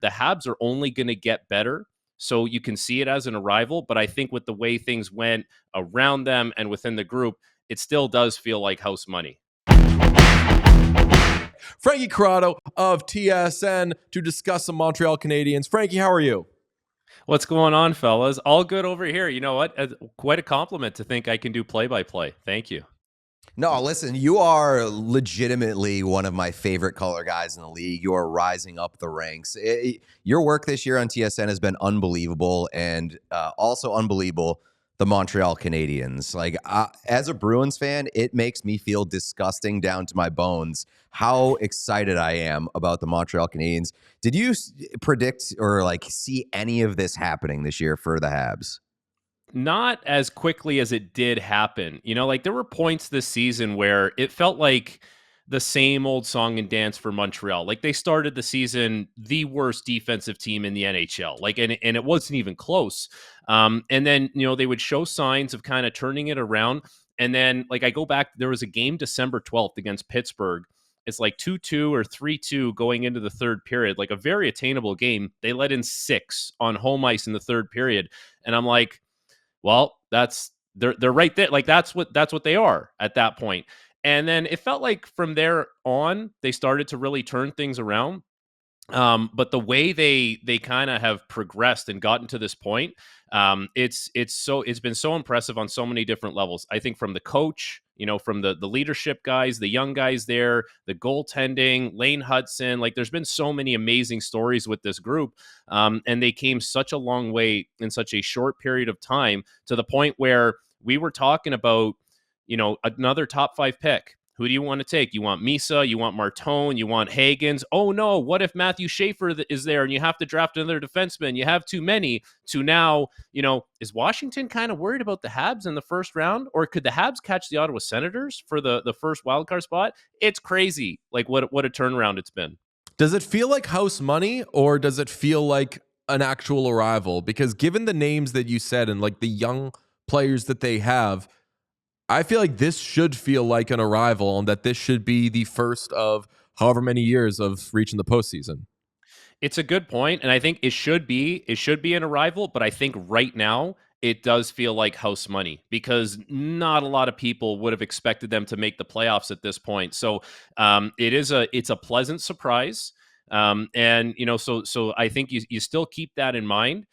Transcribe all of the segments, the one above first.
the Habs are only going to get better. So you can see it as an arrival, but I think with the way things went around them and within the group, it still does feel like house money. Frankie Corrado of TSN to discuss some Montreal Canadiens. Frankie, how are you? What's going on, fellas? All good over here. You know what? Quite a compliment to think I can do play-by-play. Thank you. No, listen, you are legitimately one of my favorite color guys in the league. You are rising up the ranks. Your work this year on TSN has been unbelievable, and also unbelievable, the Montreal Canadiens. Like, as a Bruins fan, it makes me feel disgusting down to my bones how excited I am about the Montreal Canadiens. Did you predict or see any of this happening this year for the Habs? Not as quickly as it did happen. There were points this season where it felt like the same old song and dance for Montreal. Like, they started the season the worst defensive team in the NHL. And it wasn't even close. And then, they would show signs of kind of turning it around. And then, I go back, there was a game December 12th against Pittsburgh. It's like 2-2 or 3-2 going into the third period, like a very attainable game. They let in 6 on home ice in the third period. And I'm like, well, they're right there. Like, that's what they are at that point. And then it felt like from there on, they started to really turn things around. But the way they kind of have progressed and gotten to this point, it's been so impressive on so many different levels. I think from the coach, from the leadership guys, the young guys there, the goaltending, Lane Hutson, like, there's been so many amazing stories with this group. And they came such a long way in such a short period of time, to the point where we were talking about, another top 5 pick. Who do you want to take? You want Misa? You want Martone? You want Hagens? Oh, no. What if Matthew Schaefer is there and you have to draft another defenseman? You have too many. To now, is Washington kind of worried about the Habs in the first round? Or could the Habs catch the Ottawa Senators for the first wildcard spot? It's crazy. Like, what a turnaround it's been. Does it feel like house money, or does it feel like an actual arrival? Because given the names that you said and the young players that they have, I feel like this should feel like an arrival, and that this should be the first of however many years of reaching the postseason. It's a good point, and I think it should be an arrival, but I think right now it does feel like house money, because not a lot of people would have expected them to make the playoffs at this point. So it's a pleasant surprise, and so I think you still keep that in mind.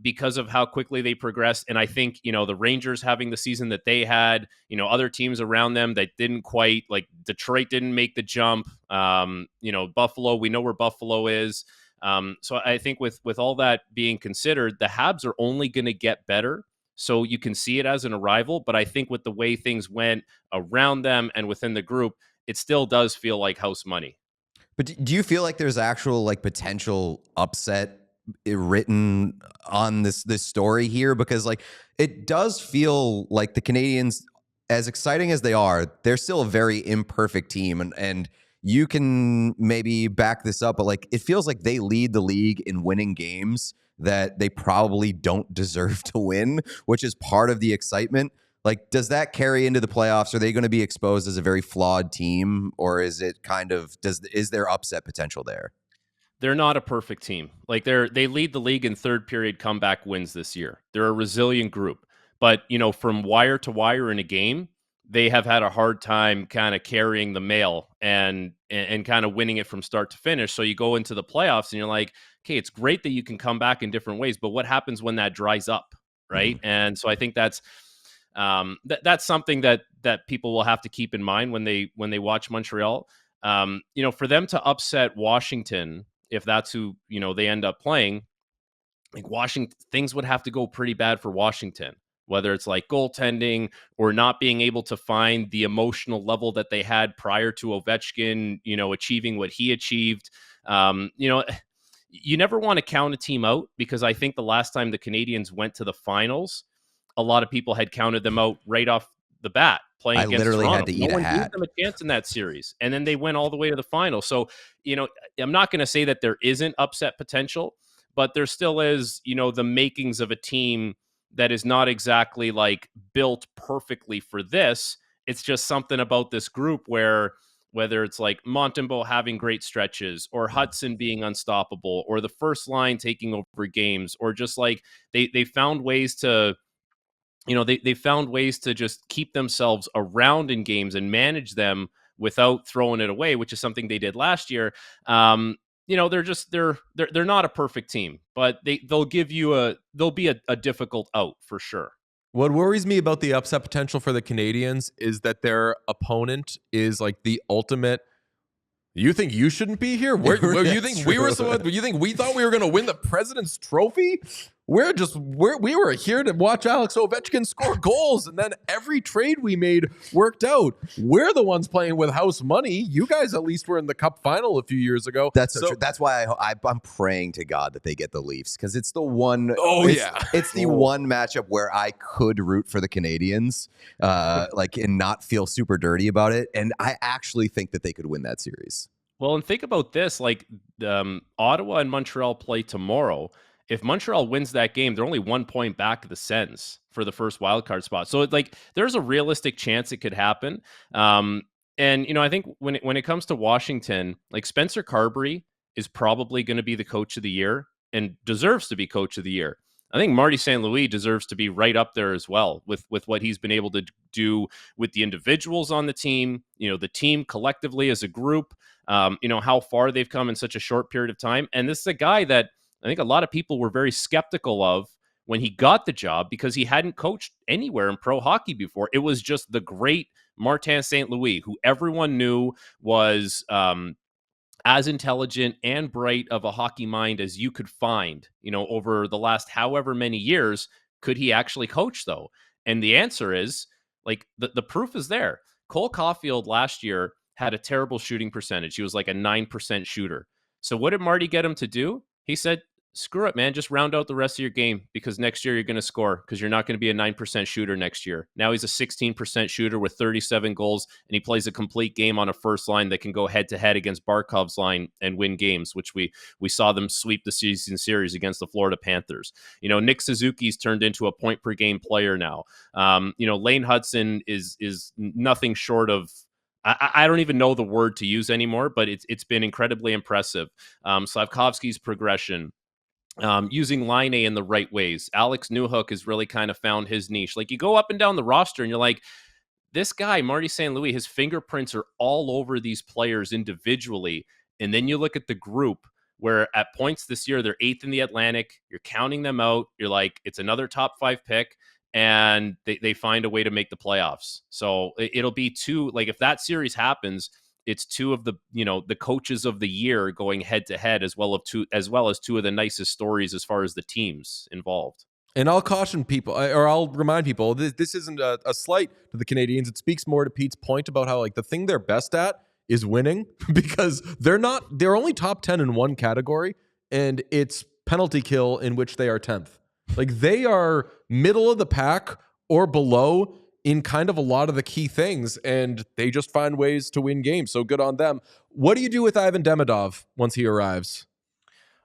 Because of how quickly they progressed. And I think, the Rangers having the season that they had, other teams around them that didn't quite, like Detroit didn't make the jump. Buffalo, we know where Buffalo is. So I think with all that being considered, the Habs are only going to get better. So you can see it as an arrival. But I think with the way things went around them and within the group, it still does feel like house money. But do you feel like there's actual potential upset written on this story here? Because it does feel like the Canadiens, as exciting as they are, they're still a very imperfect team, and you can maybe back this up, but it feels like they lead the league in winning games that they probably don't deserve to win, which is part of the excitement. Does that carry into the playoffs? Are they going to be exposed as a very flawed team, or is it is there upset potential there? They're not a perfect team. They lead the league in third period comeback wins this year. They're a resilient group. But, from wire to wire in a game, they have had a hard time kind of carrying the mail and kind of winning it from start to finish. So you go into the playoffs and you're like, okay, it's great that you can come back in different ways, but what happens when that dries up, right? Mm-hmm. And so I think that's something that people will have to keep in mind when they watch Montreal. For them to upset Washington, if that's who they end up playing, Washington, things would have to go pretty bad for Washington, whether it's goaltending or not being able to find the emotional level that they had prior to Ovechkin, achieving what he achieved. You never want to count a team out, because I think the last time the Canadiens went to the finals, a lot of people had counted them out right off the bat, playing against literally Toronto. had to eat a hat. Gave them a chance in that series, and then they went all the way to the final. So, I'm not going to say that there isn't upset potential, but there still is, the makings of a team that is not exactly built perfectly for this. It's just something about this group where, whether it's like Montembeault having great stretches or Hutson being unstoppable or the first line taking over games, or just like they found ways to, they found ways to just keep themselves around in games and manage them without throwing it away, which is something they did last year. They're not a perfect team, but they'll be a difficult out for sure. What worries me about the upset potential for the Canadiens is that their opponent is like the ultimate. You think you shouldn't be here? You think we were so? You think we thought we were going to win the President's Trophy? We were here to watch Alex Ovechkin score goals, and then every trade we made worked out. We're the ones playing with house money. You guys at least were in the Cup final a few years ago. That's so true. That's why I'm praying to God that they get the Leafs, because it's the one. It's the one matchup where I could root for the Canadiens, and not feel super dirty about it. And I actually think that they could win that series. Well, and think about this: like Ottawa and Montreal play tomorrow. If Montreal wins that game, they're only 1 point back of the Sens for the first wildcard spot. So there's a realistic chance it could happen. And I think when it comes to Washington, like Spencer Carberry is probably going to be the coach of the year and deserves to be coach of the year. I think Marty St. Louis deserves to be right up there as well with what he's been able to do with the individuals on the team, the team collectively as a group, how far they've come in such a short period of time. And this is a guy that I think a lot of people were very skeptical of when he got the job because he hadn't coached anywhere in pro hockey before. It was just the great Martin St. Louis, who everyone knew was as intelligent and bright of a hockey mind as you could find, over the last however many years. Could he actually coach, though? And the answer is, like, the proof is there. Cole Caufield last year had a terrible shooting percentage. He was like a 9% shooter. So what did Marty get him to do? He said, screw it, man. Just round out the rest of your game because next year you're going to score because you're not going to be a 9% shooter next year. Now he's a 16% shooter with 37 goals, and he plays a complete game on a first line that can go head-to-head against Barkov's line and win games, which we saw them sweep the season series against the Florida Panthers. Nick Suzuki's turned into a point-per-game player now. Lane Hutson is nothing short of, I don't even know the word to use anymore, but it's been incredibly impressive. Slavkovsky's progression, using Line A in the right ways. Alex Newhook has really kind of found his niche. Like, you go up and down the roster and you're like, this guy, Marty St. Louis, his fingerprints are all over these players individually. And then you look at the group where at points this year, they're 8th in the Atlantic. You're counting them out. You're like, it's another top 5 pick. And they find a way to make the playoffs. So it'll be two, like if that series happens, it's two of the, the coaches of the year going head to head, as well as two of the nicest stories as far as the teams involved. And I'll caution people, or I'll remind people, this isn't a slight to the Canadiens. It speaks more to Pete's point about how like the thing they're best at is winning because they're only top 10 in one category, and it's penalty kill, in which they are 10th. Like they are middle of the pack or below in kind of a lot of the key things, and they just find ways to win games. So good on them. What do you do with Ivan Demidov once he arrives?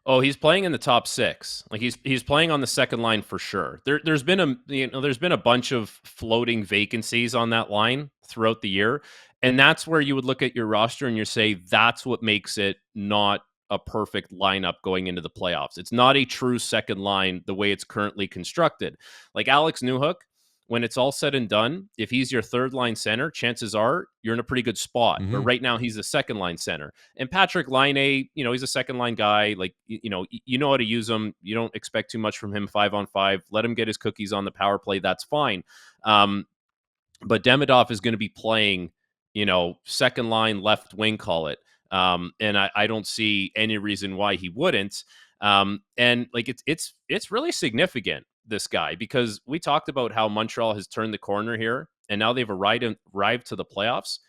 Oh, he's playing in the top 6. Like he's playing on the second line for sure. There's been a bunch of floating vacancies on that line throughout the year, and that's where you would look at your roster and you say that's what makes it not a perfect lineup going into the playoffs. It's not a true second line the way it's currently constructed. Like Alex Newhook, when it's all said and done, if he's your third line center, chances are you're in a pretty good spot. Mm-hmm. But right now he's a second line center. And Patrick Laine, he's a second line guy. Like, you know how to use him. You don't expect too much from him 5-on-5. Let him get his cookies on the power play. That's fine. But Demidov is going to be playing, second line left wing, call it. And I don't see any reason why he wouldn't. And like it's really significant, this guy, because we talked about how Montreal has turned the corner here and now they've arrived to the playoffs.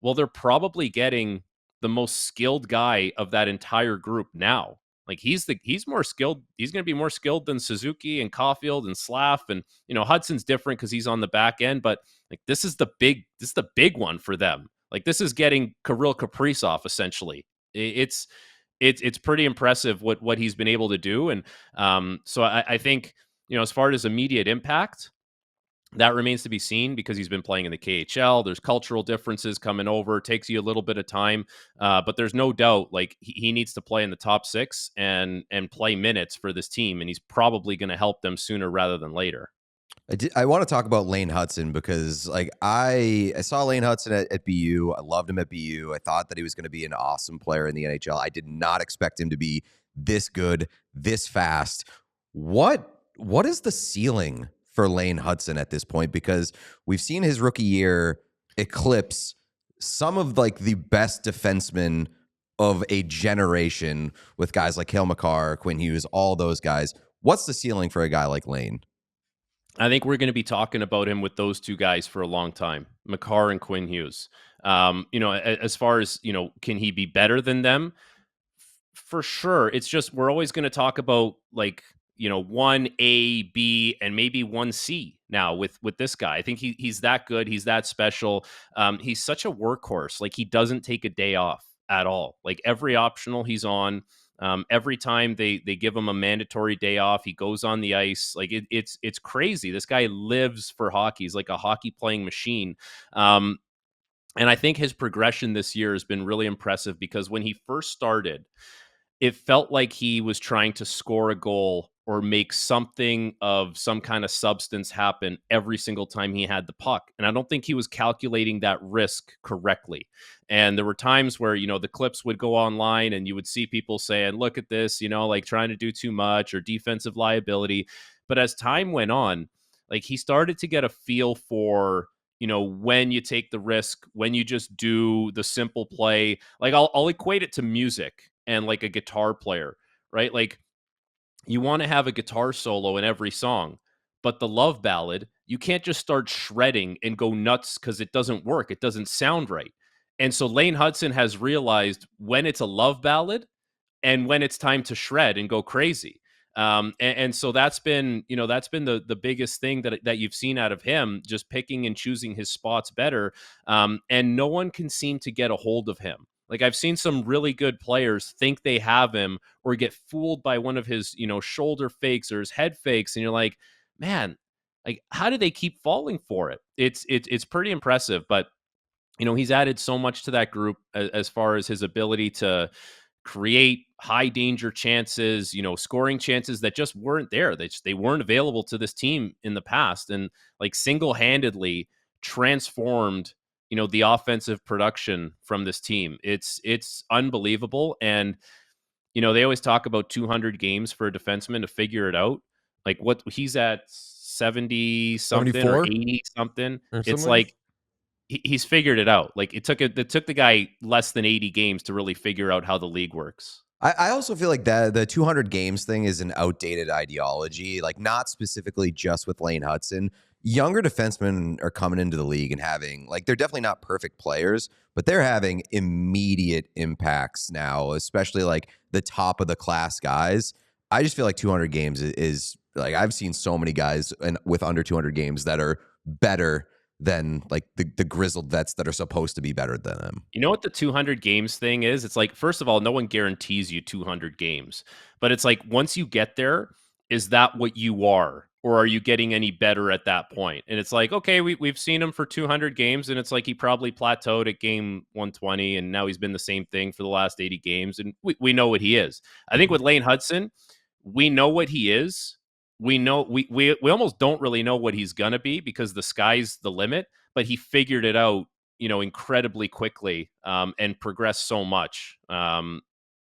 Well, they're probably getting the most skilled guy of that entire group now. Like he's more skilled. He's going to be more skilled than Suzuki and Caufield and Slav. And, Hudson's different because he's on the back end, but like this is the big one for them. Like this is getting Kirill Kaprizov essentially. It's pretty impressive what he's been able to do. And so I think, as far as immediate impact, That remains to be seen because he's been playing in the KHL. There's cultural differences coming over. It takes you a little bit of time, but there's no doubt like he needs to play in the top six and play minutes for this team, and he's probably going to help them sooner rather than later. I want to talk about Lane Hutson because like I saw Lane Hutson at BU. I loved him at BU. I thought that he was going to be an awesome player in the NHL. I did not expect him to be this good, this fast. What is the ceiling for Lane Hutson at this point? Because we've seen his rookie year eclipse some of like the best defensemen of a generation with guys like Cale Makar, Quinn Hughes, all those guys. What's the ceiling for a guy like Lane? I think we're going to be talking about him with those two guys for a long time, Makar and Quinn Hughes. As far as, can he be better than them? For sure. It's just we're always going to talk about like, one A, B, and maybe one C now with this guy. I think he's that good. He's that special. He's such a workhorse. Like he doesn't take a day off at all. Like every optional he's on. Every time they give him a mandatory day off, he goes on the ice. Like it's crazy. This guy lives for hockey. He's like a hockey playing machine. And I think his progression this year has been really impressive because when he first started, it felt like he was trying to score a goal or make something of some kind of substance happen every single time he had the puck. And I don't think he was calculating that risk correctly. And there were times where, the clips would go online and you would see people saying, look at this, like trying to do too much or defensive liability. But as time went on, like he started to get a feel for, when you take the risk, when you just do the simple play. Like I'll equate it to music and like a guitar player, right? Like you want to have a guitar solo in every song, but the love ballad, you can't just start shredding and go nuts because it doesn't work. It doesn't sound right. And so Lane Hutson has realized when it's a love ballad and when it's time to shred and go crazy. And so that's been the biggest thing that you've seen out of him, just picking and choosing his spots better. And no one can seem to get a hold of him. Like I've seen some really good players think they have him or get fooled by one of his, shoulder fakes or his head fakes. And you're like, man, like how do they keep falling for it? It's pretty impressive, but he's added so much to that group as far as his ability to create high danger chances, scoring chances that just weren't there. They weren't available to this team in the past, and like single-handedly transformed, the offensive production from this team. It's unbelievable. And, they always talk about 200 games for a defenseman to figure it out. Like what he's at 70 something or 74 80 something. or It's something like like he's figured it out. Like it took the guy less than 80 games to really figure out how the league works. I also feel like that the 200 games thing is an outdated ideology, like not specifically just with Lane Hutson. Younger defensemen are coming into the league and having, like, they're definitely not perfect players, but they're having immediate impacts now, especially like the top of the class guys. I just feel like 200 games is like, I've seen so many guys with under 200 games that are better than like the grizzled vets that are supposed to be better than them. You know what the 200 games thing is? It's like, first of all, no one guarantees you 200 games, but it's like once you get there, is that what you are? Or are you getting any better at that point? And it's like, okay, we've seen him for 200 games, and it's like he probably plateaued at game 120, and now he's been the same thing for the last 80 games, and we know what he is. I think with Lane Hutson, we know what he is. We know we almost don't really know what he's gonna be because the sky's the limit, but he figured it out, incredibly quickly, and progressed so much.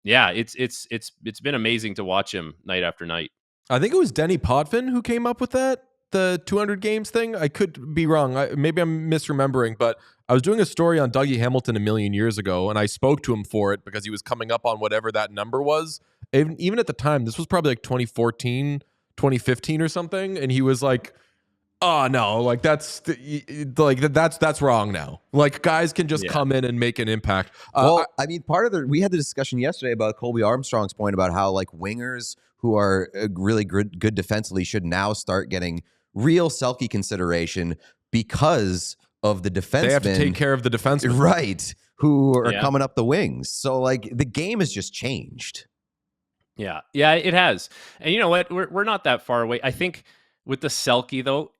Yeah, it's been amazing to watch him night after night. I think it was Denny Potvin who came up with the 200 games thing. I could be wrong. Maybe I'm misremembering, but I was doing a story on Dougie Hamilton a million years ago, and I spoke to him for it because he was coming up on whatever that number was. Even at the time, this was probably like 2014, 2015 or something, and he was like, oh no, like that's wrong now. Like guys can just come in and make an impact. Well, I mean, we had the discussion yesterday about Colby Armstrong's point about how like wingers who are really good defensively should now start getting real Selke consideration because of the defensemen. They have to take care of the defensemen, right? Who are coming up the wings. So like the game has just changed. Yeah, it has. And you know what? We're not that far away. I think with the Selke though,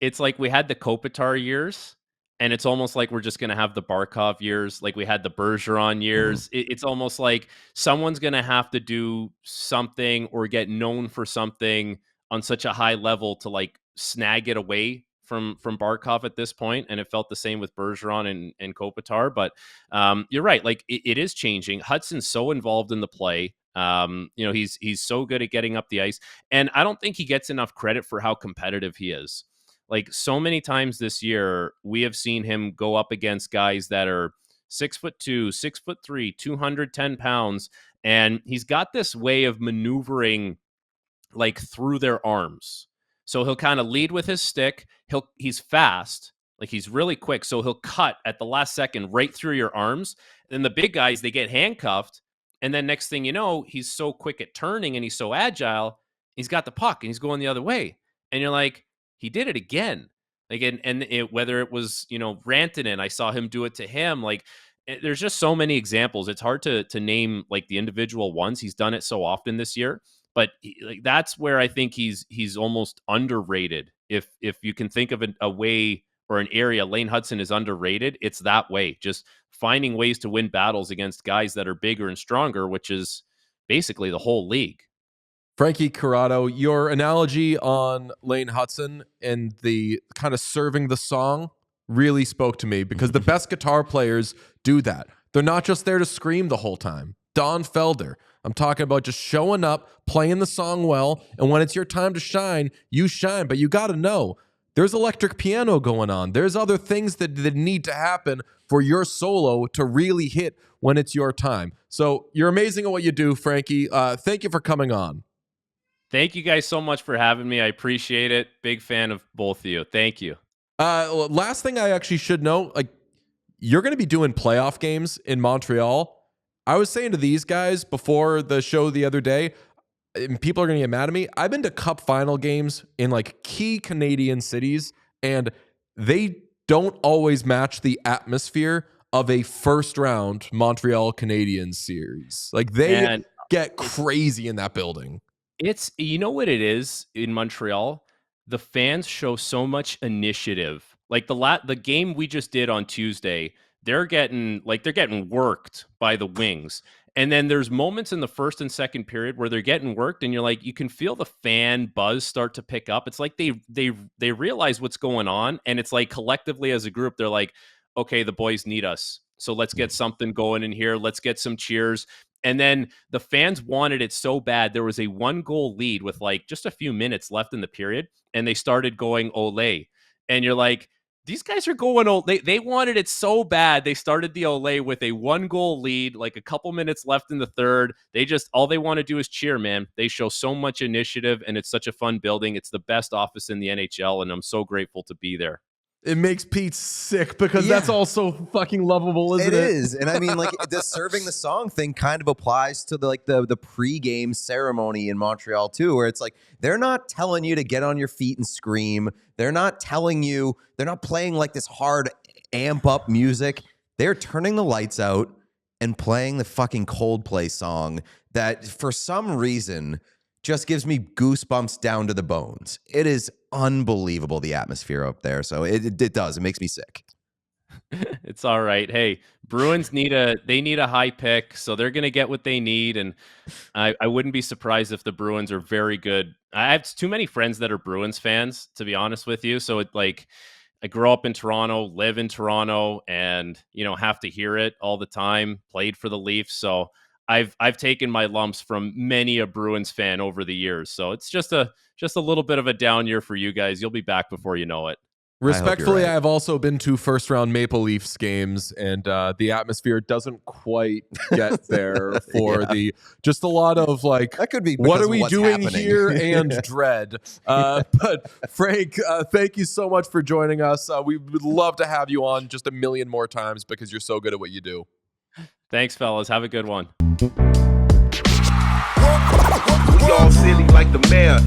it's like we had the Kopitar years, and it's almost like we're just going to have the Barkov years, like we had the Bergeron years. It's almost like someone's going to have to do something or get known for something on such a high level to like snag it away from Barkov at this point. And it felt the same with Bergeron and Kopitar. But you're right, like it is changing. Hudson's so involved in the play. He's so good at getting up the ice, and I don't think he gets enough credit for how competitive he is. Like so many times this year, we have seen him go up against guys that are 6'2", 6'3", 210 pounds. And he's got this way of maneuvering like through their arms. So he'll kind of lead with his stick. He's fast, like he's really quick. So he'll cut at the last second right through your arms. Then the big guys, they get handcuffed. And then next thing you know, he's so quick at turning and he's so agile. He's got the puck and he's going the other way. And you're like, he did it again. Like, whether it was, Rantanen, I saw him do it to him. Like, there's just so many examples. It's hard to name like the individual ones. He's done it so often this year, but that's where I think he's almost underrated. If you can think of a way or an area Lane Hutson is underrated, it's that way. Just finding ways to win battles against guys that are bigger and stronger, which is basically the whole league. Frankie Corrado, your analogy on Lane Hutson and the kind of serving the song really spoke to me, because the best guitar players do that. They're not just there to scream the whole time. Don Felder, I'm talking about just showing up, playing the song well, and when it's your time to shine, you shine. But you got to know, there's electric piano going on. There's other things that need to happen for your solo to really hit when it's your time. So you're amazing at what you do, Frankie. Thank you for coming on. Thank you guys so much for having me. I appreciate it. Big fan of both of you. Thank you. Last thing I actually should know, like, you're going to be doing playoff games in Montreal. I was saying to these guys before the show the other day, and people are going to get mad at me, I've been to cup final games in like key Canadian cities, and they don't always match the atmosphere of a first round Montreal Canadiens series. Like, they get crazy in that building. It's, you know what it is in Montreal? The fans show so much initiative. Like the game we just did on Tuesday, they're getting worked by the wings. And then there's moments in the first and second period where they're getting worked, and you're like, you can feel the fan buzz start to pick up. It's like they realize what's going on, and it's like collectively as a group, they're like, okay, the boys need us. So let's get something going in here. Let's get some cheers. And then the fans wanted it so bad. There was a 1-goal lead with like just a few minutes left in the period, and they started going Ole. And you're like, these guys are going Ole. They wanted it so bad. They started the Ole with a 1-goal lead, like a couple minutes left in the third. All they want to do is cheer, man. They show so much initiative, and it's such a fun building. It's the best office in the NHL, and I'm so grateful to be there. It makes Pete sick because that's also fucking lovable, isn't it? It is. And I mean, like, the serving the song thing kind of applies to the pregame ceremony in Montreal too, where it's like, they're not telling you to get on your feet and scream. They're not playing like this hard amp up music. They're turning the lights out and playing the fucking Coldplay song that for some reason just gives me goosebumps down to the bones. It is unbelievable, the atmosphere up there. So it does. It makes me sick. It's all right. Hey, Bruins need a high pick, so they're going to get what they need. And I wouldn't be surprised if the Bruins are very good. I have too many friends that are Bruins fans, to be honest with you. So I grew up in Toronto, live in Toronto, and, have to hear it all the time, played for the Leafs. So I've taken my lumps from many a Bruins fan over the years. So it's just a little bit of a down year for you guys. You'll be back before you know it. Respectfully, I've also been to first-round Maple Leafs games, and the atmosphere doesn't quite get there for just a lot of like, that could be what are we doing happening here, and dread. But Frank, thank you so much for joining us. We would love to have you on just a million more times because you're so good at what you do. Thanks, fellas. Have a good one. We all silly like the mayor.